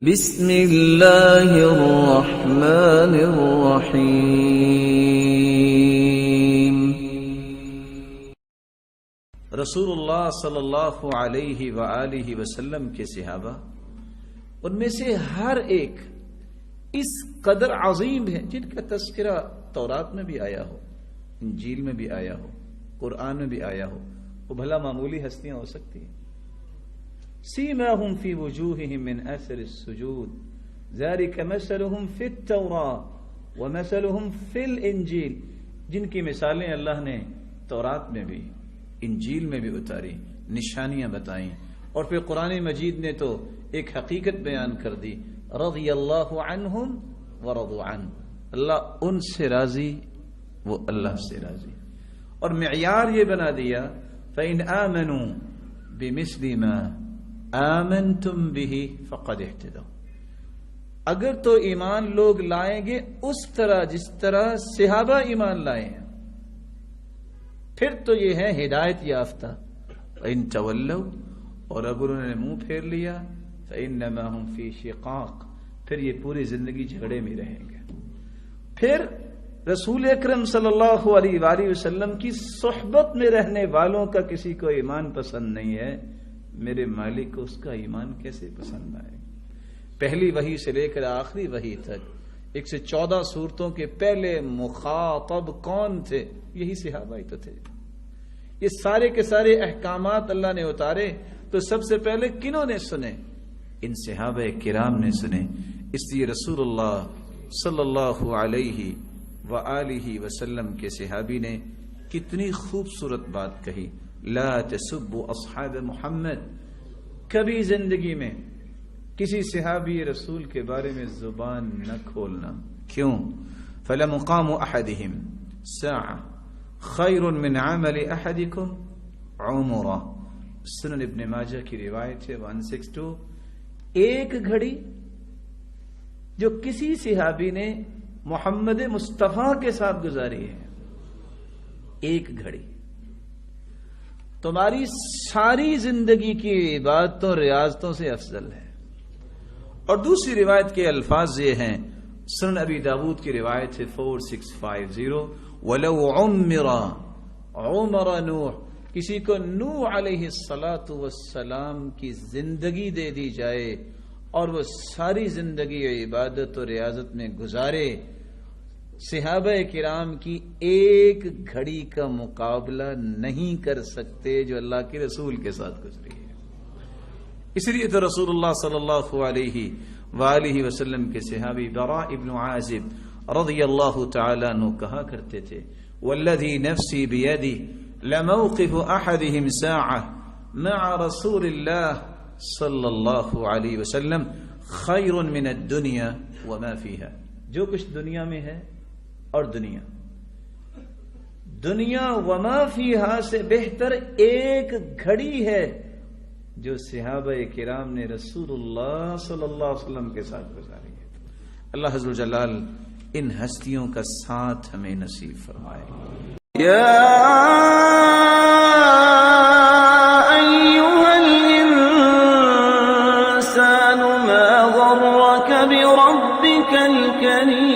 بسم اللہ الرحمن الرحیم۔ رسول اللہ صلی اللہ علیہ وآلہ وسلم کے صحابہ، ان میں سے ہر ایک اس قدر عظیم ہے جن کا تذکرہ تورات میں بھی آیا ہو، انجیل میں بھی آیا ہو، قرآن میں بھی آیا ہو، وہ بھلا معمولی ہستیاں ہو سکتی ہیں؟ سیماہم فی وجوہہم من اثر السجود ذالک مثلہم فی التوراۃ ومثلہم فی الانجیل، جن کی مثالیں اللہ نے تورات میں بھی انجیل میں بھی اتاری، نشانیاں بتائیں، اور پھر قرآن مجید نے تو ایک حقیقت بیان کر دی، رضی اللہ عنہم ورضوا عنہ، اللہ ان سے راضی، وہ اللہ سے راضی، اور معیار یہ بنا دیا فَإِنْ آمَنُوا بِمِثْلِ مَا آمنتم به فقد اهتدوا، اگر تو ایمان لوگ لائیں گے اس طرح جس طرح صحابہ ایمان لائے ہیں، پھر تو یہ ہے ہدایت یافتہ۔ فإن تولوا، اور اگر انہوں نے منہ پھیر لیا، فإنما هم فی شقاق، پھر یہ پوری زندگی جھگڑے میں رہیں گے۔ پھر رسول اکرم صلی اللہ علیہ وآلہ وسلم کی صحبت میں رہنے والوں کا کسی کو ایمان پسند نہیں ہے، میرے مالک کو اس کا ایمان کیسے پسند آئے؟ پہلی وحی سے لے کر آخری وحی تک 114 سورتوں کے پہلے مخاطب کون تھے؟ یہی صحابہ ہی تو تھے۔ یہ سارے کے سارے احکامات اللہ نے اتارے تو سب سے پہلے کنہوں نے سنے؟ ان صحابہ کرام نے سنے۔ اس لیے رسول اللہ صلی اللہ علیہ وآلہ وسلم کے صحابی نے کتنی خوبصورت بات کہی، لا تسبوا اصحاب محمد، کبھی زندگی میں کسی صحابی رسول کے بارے میں زبان نہ کھولنا۔ کیوں؟ فلمقام احدہم ساعة خیر من عمل احدکم عمرہ، سنن ابن ماجہ کی روایت ہے 162، ایک گھڑی جو کسی صحابی نے محمد مصطفیٰ کے ساتھ گزاری ہے، ایک گھڑی تمہاری ساری زندگی کی عبادتوں ریاضتوں سے افضل ہے۔ اور دوسری روایت کے الفاظ یہ ہیں، سنن ابی داود کی روایت ہے 4650، وَلَوْ عُمِّرَ عُمَرَ نوح، کسی کو نوح علیہ السلام کی زندگی دے دی جائے اور وہ ساری زندگی عبادت و ریاضت میں گزارے، صحابہ کرام کی ایک گھڑی کا مقابلہ نہیں کر سکتے جو اللہ کے رسول کے ساتھ گزری ہے۔ اس لیے تو رسول اللہ صلی اللہ علیہ وآلہ وسلم کے صحابی براء ابن عازب رضی اللہ تعالیٰ عنہ کہا کرتے تھے، والذی نفسی بیدی لموقف احدہم ساعة مع رسول اللہ صلی اللہ علیہ وسلم خیر من الدنیا وما فیہا، جو کچھ دنیا میں ہے اور دنیا وما فیہا سے بہتر ایک گھڑی ہے جو صحابہ کرام نے رسول اللہ صلی اللہ علیہ وسلم کے ساتھ گزاری ہے۔ اللہ عز و جلال ان ہستیوں کا ساتھ ہمیں نصیب فرمائے۔ یا ایھا الانسان ما غرک بربک الکریم